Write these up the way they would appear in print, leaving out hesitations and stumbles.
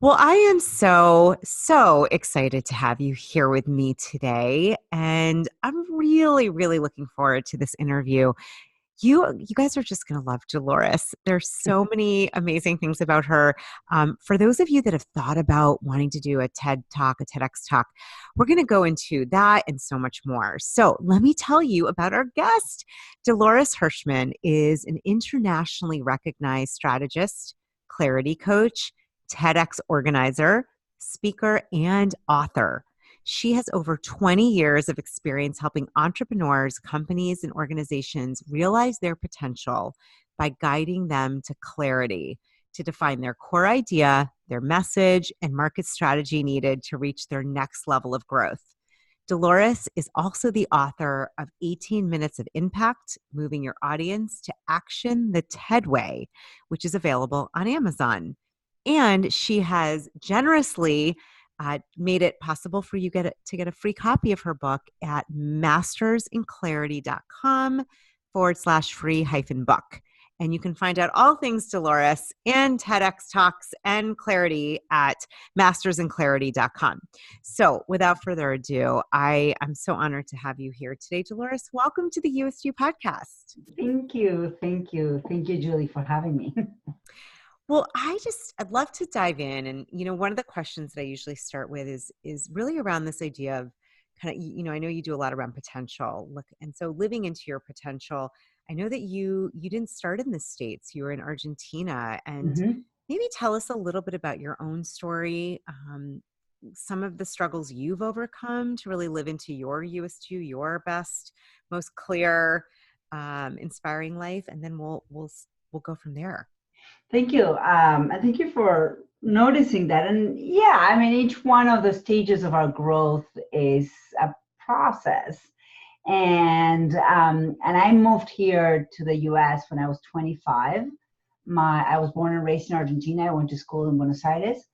Well, I am so excited to have you here with me today. And I'm really, really looking forward to this interview. You guys are just going to love Dolores. There's so many amazing things about her. For those of you that have thought about wanting to do a TED Talk, a TEDx Talk, we're going to go into that and so much more. So let me tell you about our guest. Dolores Hirschmann is an internationally recognized strategist, clarity coach, TEDx organizer, speaker, and author. She has over 20 years of experience helping entrepreneurs, companies, and organizations realize their potential by guiding them to clarity, to define their core idea, their message, and market strategy needed to reach their next level of growth. Dolores is also the author of 18 Minutes of Impact, Moving Your Audience to Action the TED Way, which is available on Amazon. And she has generously made it possible for you to get a free copy of her book at mastersinclarity.com/free-book. And you can find out all things Dolores and TEDx Talks and Clarity at mastersinclarity.com. So without further ado, I'm so honored to have you here today. Dolores, welcome to the You-est YOU Podcast. Thank you. Thank you, Julie, for having me. Well, I'd love to dive in. And, one of the questions that I usually start with is really around this idea of kind of, I know you do a lot around potential. And so living into your potential, I know that you didn't start in the States, you were in Argentina, and maybe tell us a little bit about your own story, some of the struggles you've overcome to really live into your You-est YOU, your best, most clear, inspiring life. And then we'll go from there. Thank you. And thank you for noticing that. And yeah, I mean, each one of the stages of our growth is a process. And I moved here to the US when I was 25. I was born and raised in Argentina. I went to school in Buenos Aires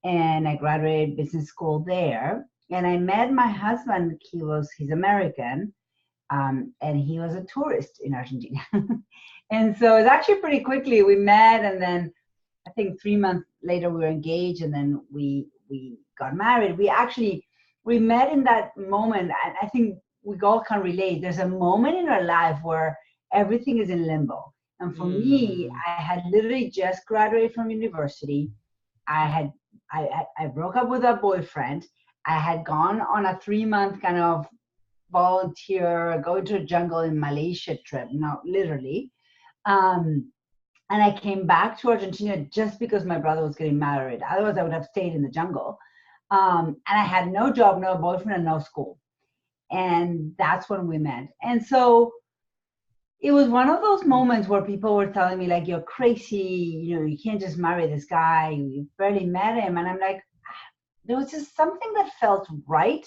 and I graduated business school there. And I met my husband. He's American. And he was a tourist in Argentina. And so it's actually pretty quickly we met, and then I think 3 months later we were engaged, and then we got married. We met in that moment, and I think we all can relate. There's a moment in our life where everything is in limbo. And for me, I had literally just graduated from university. I broke up with a boyfriend. I had gone on a 3-month kind of volunteer, go to a jungle in Malaysia trip, not literally. And I came back to Argentina just because my brother was getting married. Otherwise, I would have stayed in the jungle. And I had no job, no boyfriend, and no school. And that's when we met. And so it was one of those moments where people were telling me, like, you're crazy, you can't just marry this guy. You barely met him. And I'm like, there was just something that felt right.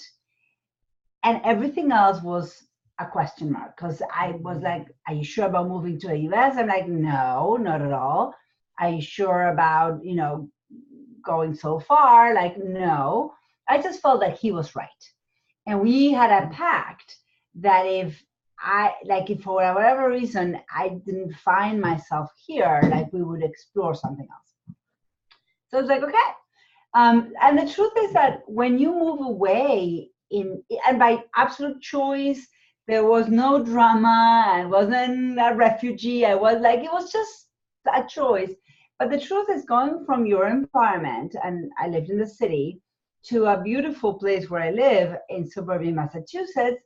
And everything else was a question mark, because I was like, are you sure about moving to the US? I'm like, no, not at all. Are you sure about, going so far? Like, no. I just felt that he was right. And we had a pact that if for whatever reason, I didn't find myself here, like we would explore something else. So it's like, okay. And the truth is that when you move away and by absolute choice, there was no drama. I wasn't a refugee. It was just a choice. But the truth is, going from your environment, and I lived in the city, to a beautiful place where I live in suburban Massachusetts,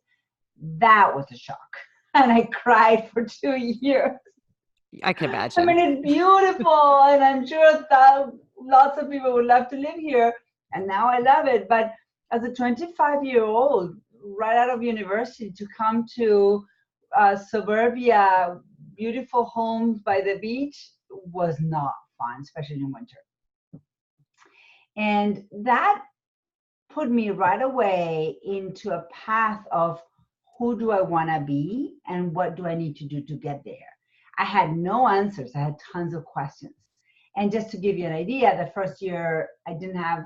that was a shock. And I cried for 2 years. I can imagine. I mean, it's beautiful, and I'm sure that lots of people would love to live here. And now I love it. But as a 25-year-old, right out of university, to come to suburbia, beautiful homes by the beach, was not fun, especially in winter. And that put me right away into a path of who do I want to be and what do I need to do to get there. I had no answers. I had tons of questions. And just to give you an idea, the first year I didn't have,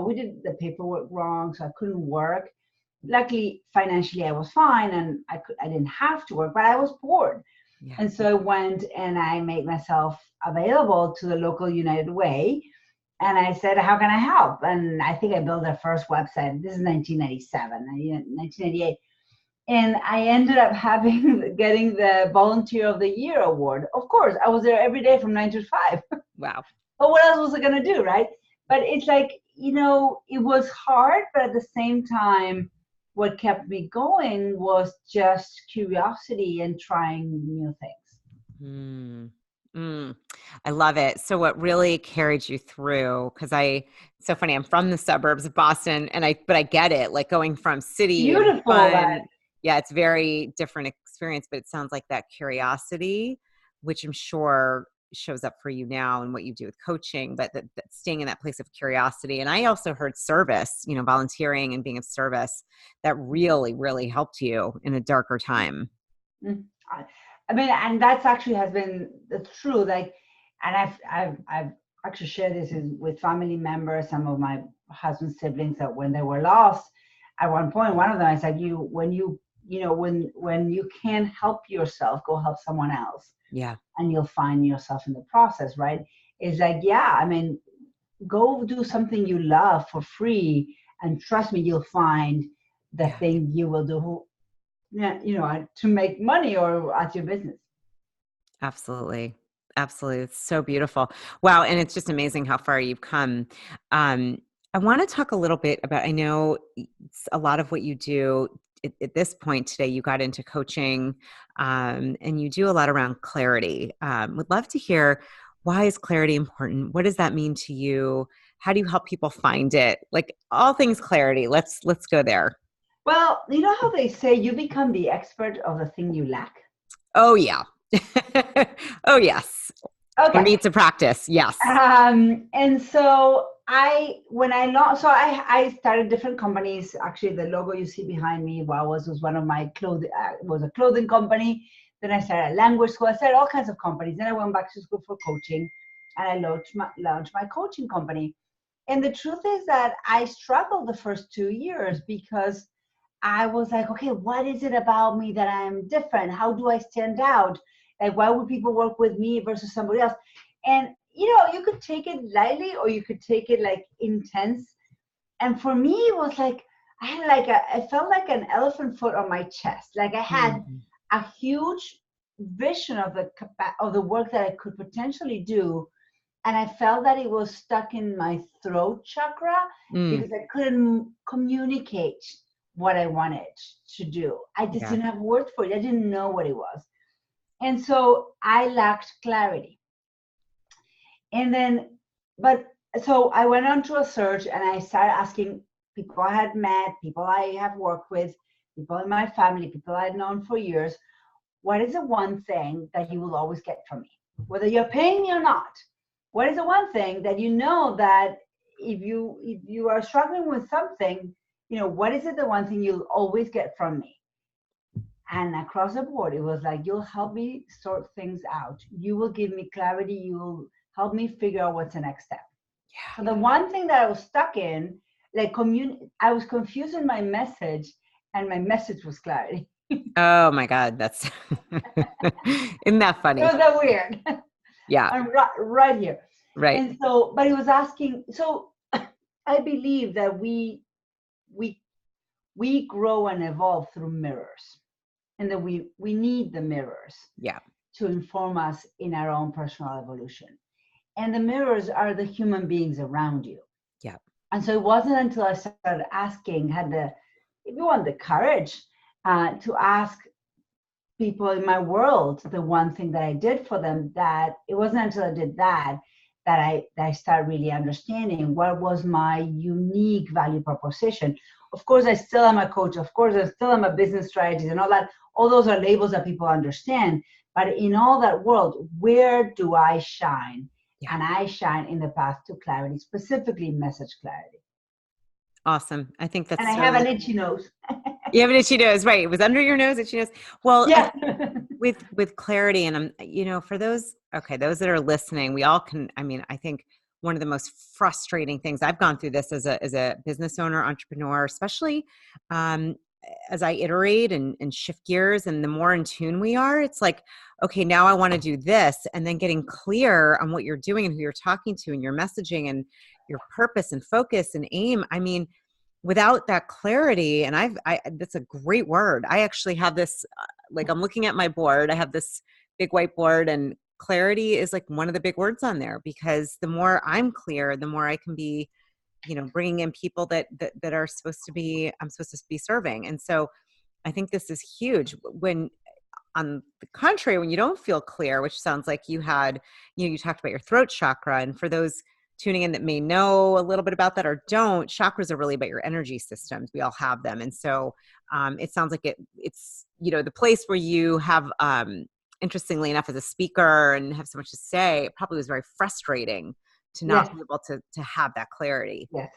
we did the paperwork wrong, so I couldn't work. Luckily, financially, I was fine, and I didn't have to work, but I was bored. Yeah. And so I went and I made myself available to the local United Way And I said, how can I help? And I think I built their first website. This is 1997, 1998. And I ended up getting the Volunteer of the Year award. Of course, I was there every day from 9 to 5. Wow. But what else was I going to do, right? But it's like, it was hard, but at the same time, what kept me going was just curiosity and trying new things. I love it. So what really carried you through, because it's so funny, I'm from the suburbs of Boston but I get it, like going from city and Beautiful. fun. Yeah, it's very different experience, but it sounds like that curiosity, which I'm sure shows up for you now and what you do with coaching, but that staying in that place of curiosity. And I also heard service, volunteering and being of service, that really, really helped you in a darker time. I mean, and that's actually has been true. Like, and I've actually shared this with family members, some of my husband's siblings, that when they were lost, at one point, one of them, I said, when you can't help yourself, go help someone else. Yeah. And you'll find yourself in the process, right? It's like, yeah, I mean, go do something you love for free, and trust me, you'll find the thing you will do, to make money or at your business. Absolutely. Absolutely. It's so beautiful. Wow. And it's just amazing how far you've come. I want to talk a little bit about, I know a lot of what you do at this point today, you got into coaching, and you do a lot around clarity. Would love to hear, why is clarity important? What does that mean to you? How do you help people find it? Like all things clarity. Let's go there. Well, you know how they say you become the expert of the thing you lack? Oh, yeah. Oh, yes. Okay. Or need to practice. Yes. And so I started different companies. Actually, the logo you see behind me was one of my was a clothing company. Then I started a language school. I started all kinds of companies. Then I went back to school for coaching, and I launched my coaching company. And the truth is that I struggled the first 2 years because I was like, okay, what is it about me that I'm different? How do I stand out? Like, why would people work with me versus somebody else? And, you could take it lightly or you could take it like intense. And for me, it was like, I felt like an elephant foot on my chest. Like I had a huge vision of the work that I could potentially do. And I felt that it was stuck in my throat chakra because I couldn't communicate what I wanted to do. I just didn't have words for it. I didn't know what it was. And so I lacked clarity. And then, so I went on to a search and I started asking people I had met, people I have worked with, people in my family, people I had known for years, what is the one thing that you will always get from me? Whether you're paying me or not, what is the one thing that you know that if you are struggling with something, what is it the one thing you'll always get from me? And across the board, it was like, you'll help me sort things out. You will give me clarity. You will help me figure out what's the next step. Yeah. So the one thing that I was stuck in, I was confused in my message, and my message was clarity. Oh my God, that's isn't that funny? It was that weird. Yeah. I'm right here. Right. And so, but it was asking, so I believe that we grow and evolve through mirrors, and that we need the mirrors to inform us in our own personal evolution. And the mirrors are the human beings around you. Yeah. And so it wasn't until I started asking, if you want the courage to ask people in my world the one thing that I did for them, that it wasn't until I did that I started really understanding what was my unique value proposition. Of course, I still am a coach. Of course, I still am a business strategist and all that. All those are labels that people understand. But in all that world, where do I shine? Yeah. And I shine in the path to clarity, specifically message clarity. Awesome. I think that's. And I have an itchy nose. You have an itchy nose, right? It was under your nose, itchy nose. Well, yeah. with clarity, and I'm, for those that are listening, we all can. I mean, I think one of the most frustrating things, I've gone through this as a business owner, entrepreneur, especially as I iterate and shift gears, and the more in tune we are, it's like, okay, now I want to do this. And then getting clear on what you're doing and who you're talking to and your messaging and your purpose and focus and aim. I mean, without that clarity, and that's a great word. I actually have this, like, I'm looking at my board. I have this big whiteboard, and clarity is like one of the big words on there, because the more I'm clear, the more I can be, bringing in people that are I'm supposed to be serving. And so I think this is huge. When, on the contrary, when you don't feel clear, which sounds like you had, you talked about your throat chakra. And for those tuning in that may know a little bit about that or don't, chakras are really about your energy systems. We all have them. And so it sounds like it's, the place where you have, interestingly enough, as a speaker and have so much to say, it probably was very frustrating to not Yes. be able to have that clarity. Yes.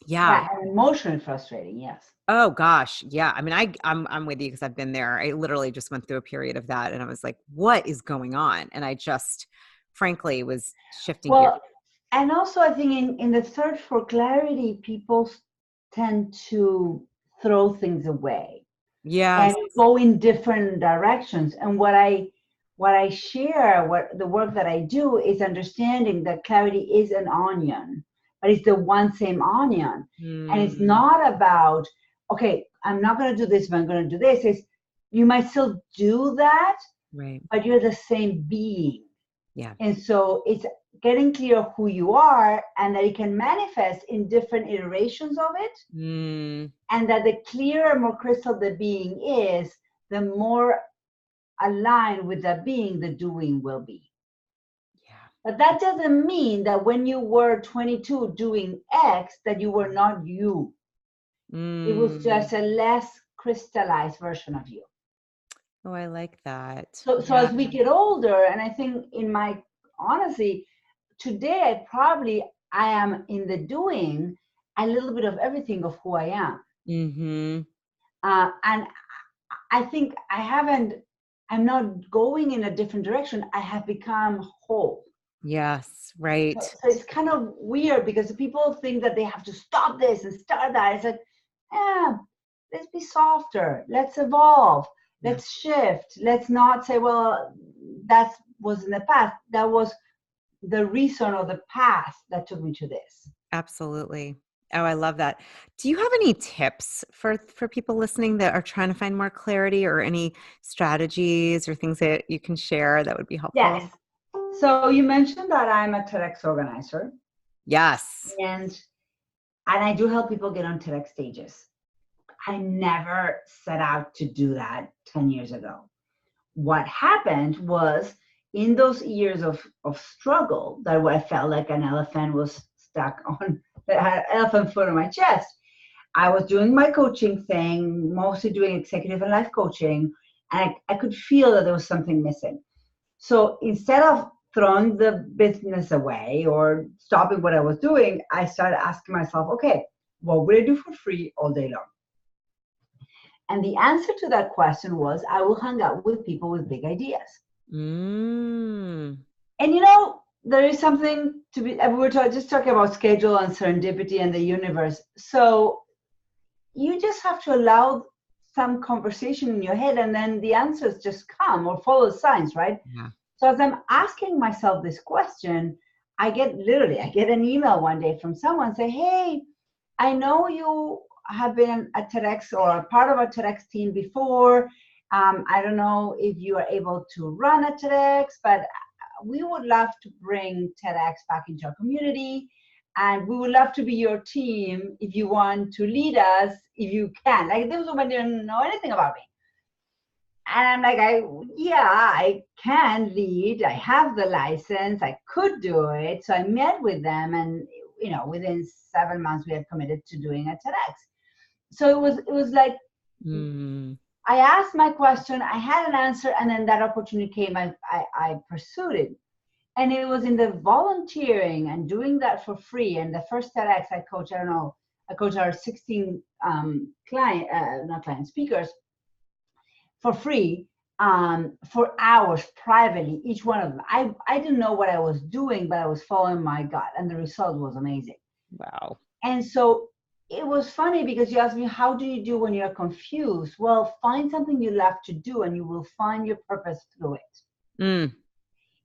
Yeah. And emotionally frustrating. Yes. Oh gosh. Yeah. I mean, I'm with you, because I've been there. I literally just went through a period of that, and I was like, what is going on? And I just, frankly, was shifting gears. Well, and also I think in the search for clarity, people tend to throw things away Yes. and go in different directions. And what I share, what the work that I do, is understanding that clarity is an onion, but it's the one same onion. And it's not about, okay, I'm not going to do this, but I'm going to do this. It's, you might still do that, Right. but you're the same being. Yeah. And so it's getting clear of who you are, and that it can manifest in different iterations of it. And that the clearer, more crystal the being is, the more aligned with that being the doing will be. Yeah. But that doesn't mean that when you were 22 doing X, that you were not you. It was just a less crystallized version of you. Oh, I like that. So as we get older, and I think honestly, today I am in the doing a little bit of everything of who I am. And I think I'm not going in a different direction. I have become whole. Yes, right. So it's kind of weird, because people think that they have to stop this and start that. It's like, let's be softer. Let's evolve. Let's shift. Let's not say, well, that was in the past. That was the reason or the path that took me to this. Absolutely. Oh, I love that. Do you have any tips for people listening that are trying to find more clarity, or any strategies or things that you can share that would be helpful? Yes. So you mentioned that I'm a TEDx organizer. Yes. And I do help people get on TEDx stages. I never set out to do that 10 years ago. What happened was, in those years of struggle, that I felt like an elephant was stuck on, that had an elephant foot on my chest. I was doing my coaching thing, mostly doing executive and life coaching, and I could feel that there was something missing. So instead of throwing the business away or stopping what I was doing, I started asking myself, okay, what would I do for free all day long? And the answer to that question was, I will hang out with people with big ideas. And there is something to be, we were just talking about schedule and serendipity and the universe. So you just have to allow some conversation in your head, and then the answers just come, or follow the signs, right? Yeah. So as I'm asking myself this question, I get an email one day from someone say, hey, I know you have been a TEDx or a part of a TEDx team before. I don't know if you are able to run a TEDx, but we would love to bring TEDx back into our community. And we would love to be your team if you want to lead us, if you can. Like, this woman didn't know anything about me. And I'm like, I can lead. I have the license. I could do it. So I met with them, and within 7 months we had committed to doing a TEDx. So it was like, I asked my question, I had an answer, and then that opportunity came. I pursued it. And it was in the volunteering and doing that for free. And the first TEDx I coached, I coached our 16 speakers for free, for hours privately, each one of them. I didn't know what I was doing, but I was following my gut, and the result was amazing. Wow. And so it was funny because you asked me, how do you do when you're confused? Well, find something you love to do and you will find your purpose through it. Mm.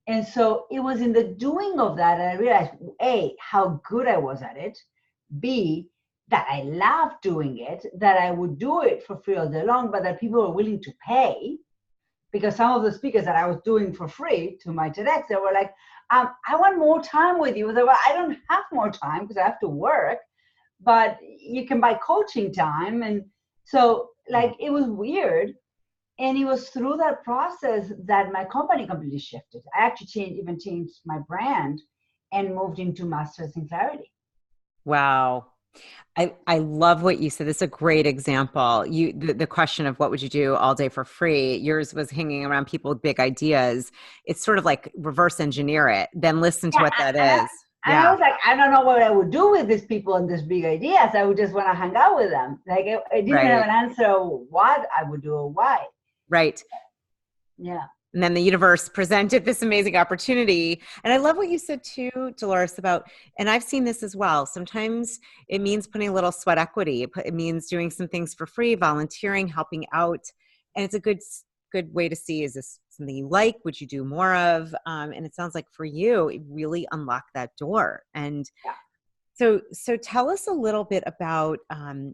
And so it was in the doing of that I realized, A, how good I was at it. B, that I loved doing it, that I would do it for free all day long, but that people were willing to pay. Because some of the speakers that I was doing for free to my TEDx, they were like, I want more time with you. They were, well, I don't have more time because I have to work, but you can buy coaching time. And so like, it was weird. And it was through that process that my company completely shifted. I actually even changed my brand and moved into Masters in Clarity. Wow. I love what you said. This is a great example. The question of what would you do all day for free? Yours was hanging around people with big ideas. It's sort of like reverse engineer it, then listen to what that is. And I was like, I don't know what I would do with these people and these big ideas. I would just want to hang out with them. Like I didn't have an answer what I would do or why. Right. Yeah. And then the universe presented this amazing opportunity. And I love what you said too, Dolores, about, and I've seen this as well. Sometimes it means putting a little sweat equity. It means doing some things for free, volunteering, helping out. And it's a good way to see, is this something you like? Would you do more of? And it sounds like for you, it really unlocked that door. And so tell us a little bit about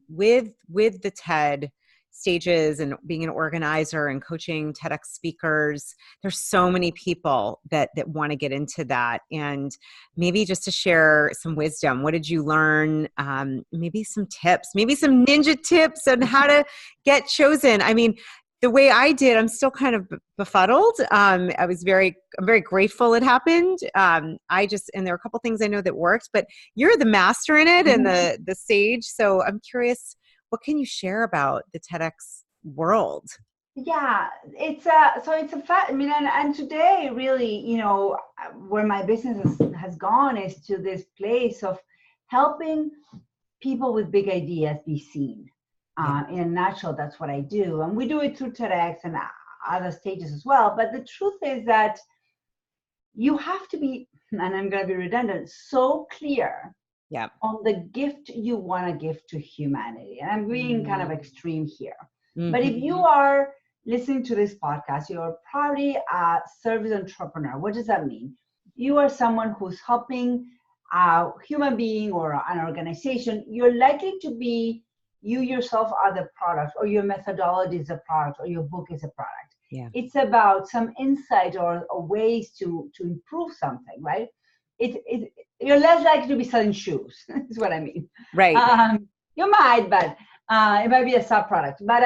with the TED stages and being an organizer and coaching TEDx speakers. There's so many people that want to get into that. And maybe just to share some wisdom, what did you learn? Maybe some tips, maybe some ninja tips on how to get chosen. I mean, the way I did, I'm still kind of befuddled. I'm very grateful it happened. And there are a couple things I know that worked, but you're the master in it and the sage. So I'm curious, what can you share about the TEDx world? Yeah, it's a fact. I mean, and today really, where my business has gone is to this place of helping people with big ideas be seen. In a nutshell, that's what I do. And we do it through TEDx and other stages as well. But the truth is that you have to be, and I'm going to be redundant, so clear on the gift you want to give to humanity. And I'm being kind of extreme here. But if you are listening to this podcast, you're probably a service entrepreneur. What does that mean? You are someone who's helping a human being or an organization. You're likely to be, you yourself are the product, or your methodology is a product, or your book is a product. Yeah. It's about some insight or ways to improve something, right? You're less likely to be selling shoes, is what I mean. Right. You might, but it might be a sub-product. But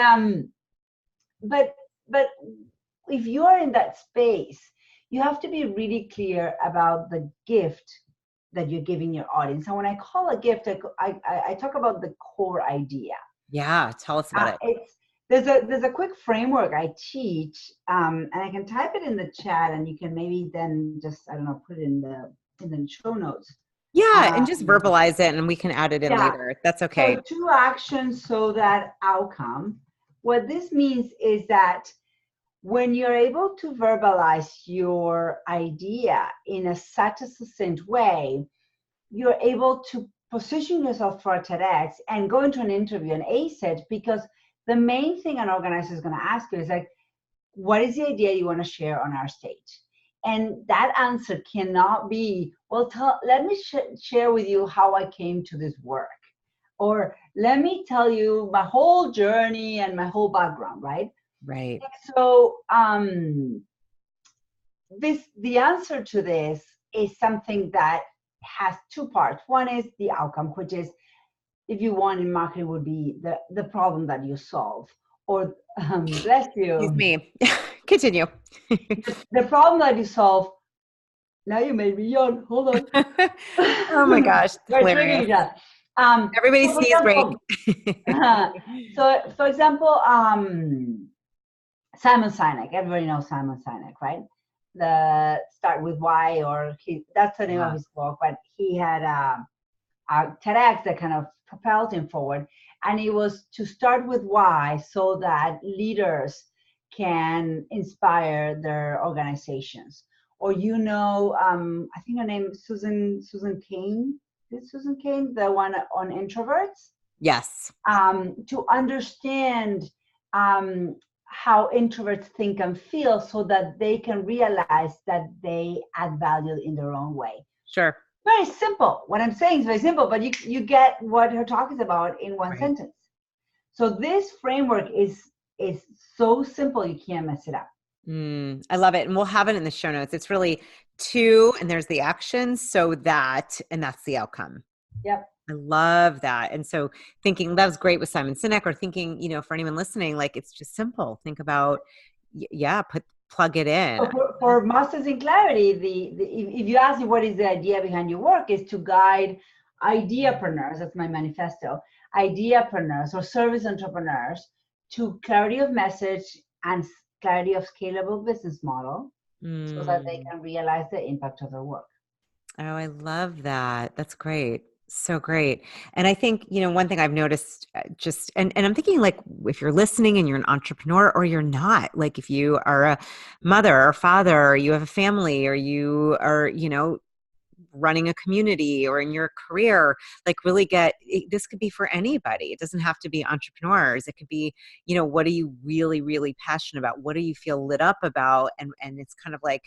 if you are in that space, you have to be really clear about the gift that you're giving your audience. And when I call a gift, I talk about the core idea. Yeah, tell us about it. There's a quick framework I teach, and I can type it in the chat, and you can maybe then just, I don't know, put it in the show notes. Yeah, and just verbalize it, and we can add it in later. That's okay. So 2 actions, so that outcome. What this means is that when you're able to verbalize your idea in such a succinct way, you're able to position yourself for a TEDx and go into an interview and ace it, because the main thing an organizer is going to ask you is like, what is the idea you want to share on our stage? And that answer cannot be, well, let me share with you how I came to this work. Or let me tell you my whole journey and my whole background, right? Right. So the answer to this is something that has 2 parts. One is the outcome, which is, if you want, in marketing, would be the problem that you solve. Or bless you. Excuse me. Continue. The problem that you solve. Now you made me yawn. Hold on. Oh my gosh. Hilarious. Everybody sneeze break. So, for example, Simon Sinek. Everybody knows Simon Sinek, right? The Start With Why, or that's the name of his book. But he had a TEDx that kind of propelled him forward, and it was to start with why, so that leaders can inspire their organizations. Or I think her name is Susan Cain. Is Susan Cain the one on introverts? Yes. To understand how introverts think and feel so that they can realize that they add value in their own way. Sure. Very simple. What I'm saying is very simple, but you get what her talk is about in one Right. sentence. So this framework is so simple, you can't mess it up. I love it. And we'll have it in the show notes. It's really to, and there's the action, so that, and that's the outcome. Yep. I love that. And so thinking that was great with Simon Sinek, or thinking, for anyone listening, like it's just simple. Think about, plug it in. So for Masters in Clarity, if you ask me what is the idea behind your work, is to guide ideapreneurs, that's my manifesto, ideapreneurs or service entrepreneurs to clarity of message and clarity of scalable business model so that they can realize the impact of their work. Oh, I love that. That's great. So great. And I think, one thing I've noticed and I'm thinking, like, if you're listening and you're an entrepreneur or you're not, like if you are a mother or father, or you have a family, or you are, running a community or in your career, like really this could be for anybody. It doesn't have to be entrepreneurs. It could be, what are you really, really passionate about? What do you feel lit up about? And it's kind of like,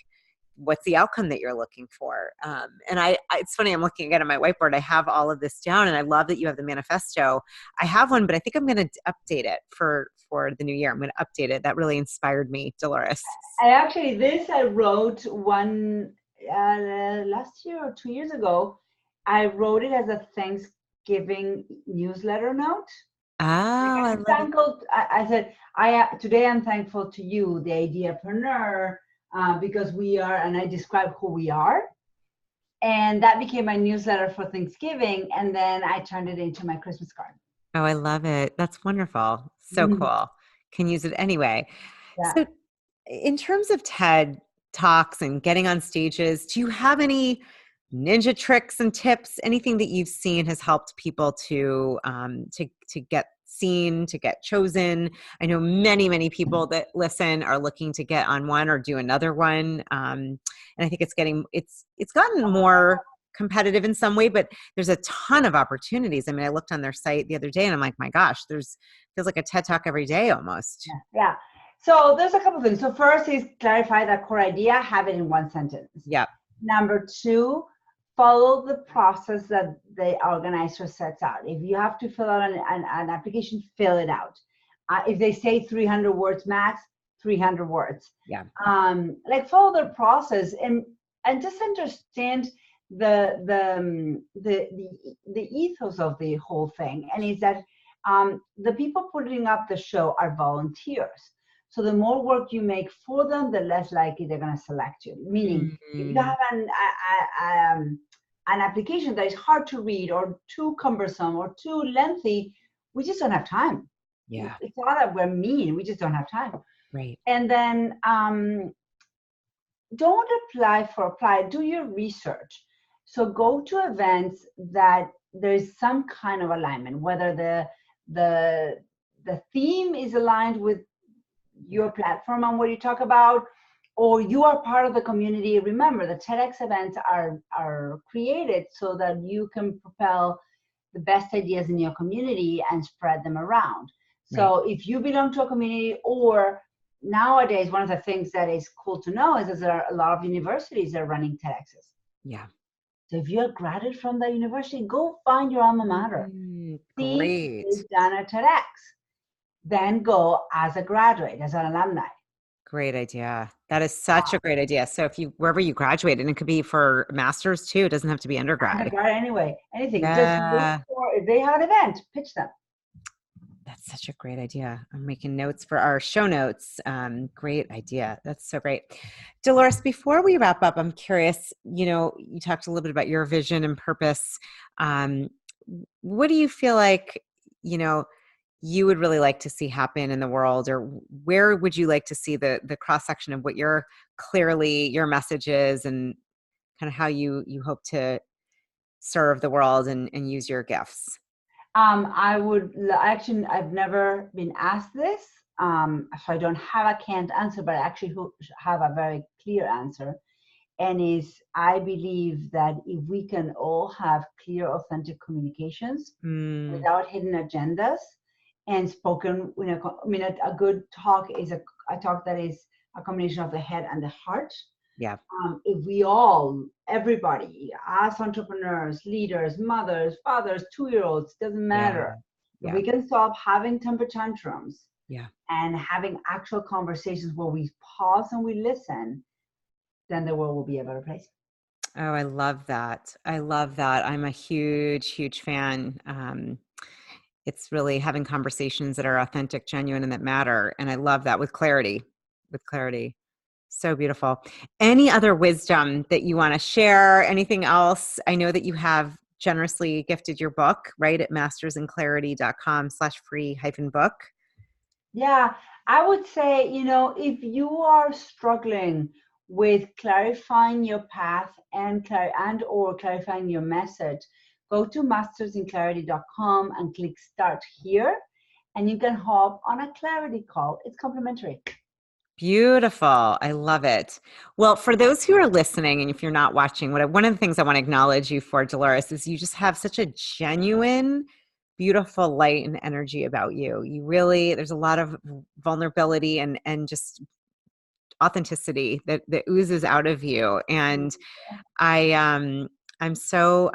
what's the outcome that you're looking for? And it's funny, I'm looking again at my whiteboard. I have all of this down, and I love that you have the manifesto. I have one, but I think I'm going to update it for the new year. I'm going to update it. That really inspired me, Dolores. I wrote one last year or 2 years ago. I wrote it as a Thanksgiving newsletter note. Oh, I love it. I said, today I'm thankful to you, the ideapreneur, because we are, and I describe who we are. And that became my newsletter for Thanksgiving. And then I turned it into my Christmas card. Oh, I love it. That's wonderful. So cool. Can use it anyway. Yeah. So in terms of TED Talks and getting on stages, do you have any ninja tricks and tips? Anything that you've seen has helped people to get seen, to get chosen? I know many people that listen are looking to get on one or do another one, and I think it's gotten more competitive in some way, but there's a ton of opportunities. I mean, I looked on their site the other day, and I'm like, my gosh, feels like a TED Talk every day almost. Yeah. So there's a couple things. So first is clarify that core idea, have it in one sentence. Yeah. Number two, follow the process that the organizer sets out. If you have to fill out an application, fill it out. If they say 300 words max, 300 words. Yeah. Like follow the process and just understand the ethos of the whole thing. And is that the people putting up the show are volunteers. So the more work you make for them, the less likely they're going to select you. Meaning, if you have an application that is hard to read or too cumbersome or too lengthy, we just don't have time. Yeah. It's not that we're mean, we just don't have time. Right. And then don't apply, do your research. So go to events that there's some kind of alignment, whether the theme is aligned with your platform and what you talk about, or you are part of the community. Remember, the TEDx events are created so that you can propel the best ideas in your community and spread them around. So if you belong to a community, or nowadays, one of the things that is cool to know is that there are a lot of universities that are running TEDx's. Yeah. So if you're a graduate from the university, go find your alma mater. Great. See done at TEDx. Then go as a graduate, as an alumni. Great idea. That is such a great idea. So wherever you graduate, and it could be for master's too, it doesn't have to be undergrad. Anyway, anything. Yeah. Just look for, if they have an event, pitch them. That's such a great idea. I'm making notes for our show notes. Great idea. That's so great. Dolores, before we wrap up, I'm curious, you talked a little bit about your vision and purpose. What do you feel like, you would really like to see happen in the world, or where would you like to see the cross section of what your message is, and kind of how you hope to serve the world and use your gifts? I've never been asked this, so I don't have a canned answer, but I actually have a very clear answer. And I believe that if we can all have clear, authentic communications Mm, without hidden agendas and spoken, I mean, a good talk is a talk that is a combination of the head and the heart. yeah. If we all, everybody, as entrepreneurs, leaders, mothers, fathers, 2-year-olds, doesn't Yeah. matter. If Yeah. we can stop having temper tantrums Yeah. and having actual conversations where we pause and we listen, then the world will be a better place. Oh, I love that. I love that. I'm a huge, huge fan. It's really having conversations that are authentic, genuine, and that matter. And I love that with clarity, with clarity. So beautiful. Any other wisdom that you want to share? Anything else? I know that you have generously gifted your book, right, at mastersinclarity.com/free-book. Yeah, I would say, if you are struggling with clarifying your path and or clarifying your message, go to mastersinclarity.com and click start here, and you can hop on a clarity call. It's complimentary. Beautiful. I love it. Well, for those who are listening, and if you're not watching, one of the things I want to acknowledge you for, Dolores, is you just have such a genuine, beautiful light and energy about you. You really, there's a lot of vulnerability and just authenticity that oozes out of you. And I I'm so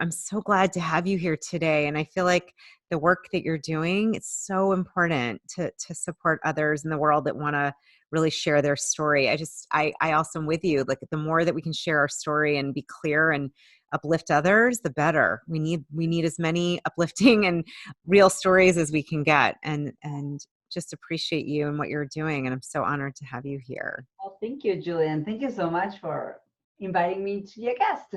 glad to have you here today. And I feel like the work that you're doing, it's so important to support others in the world that want to really share their story. I also am with you. Like the more that we can share our story and be clear and uplift others, the better. We need as many uplifting and real stories as we can get. And just appreciate you and what you're doing. And I'm so honored to have you here. Well, thank you, Julian. Thank you so much for inviting me to be a guest.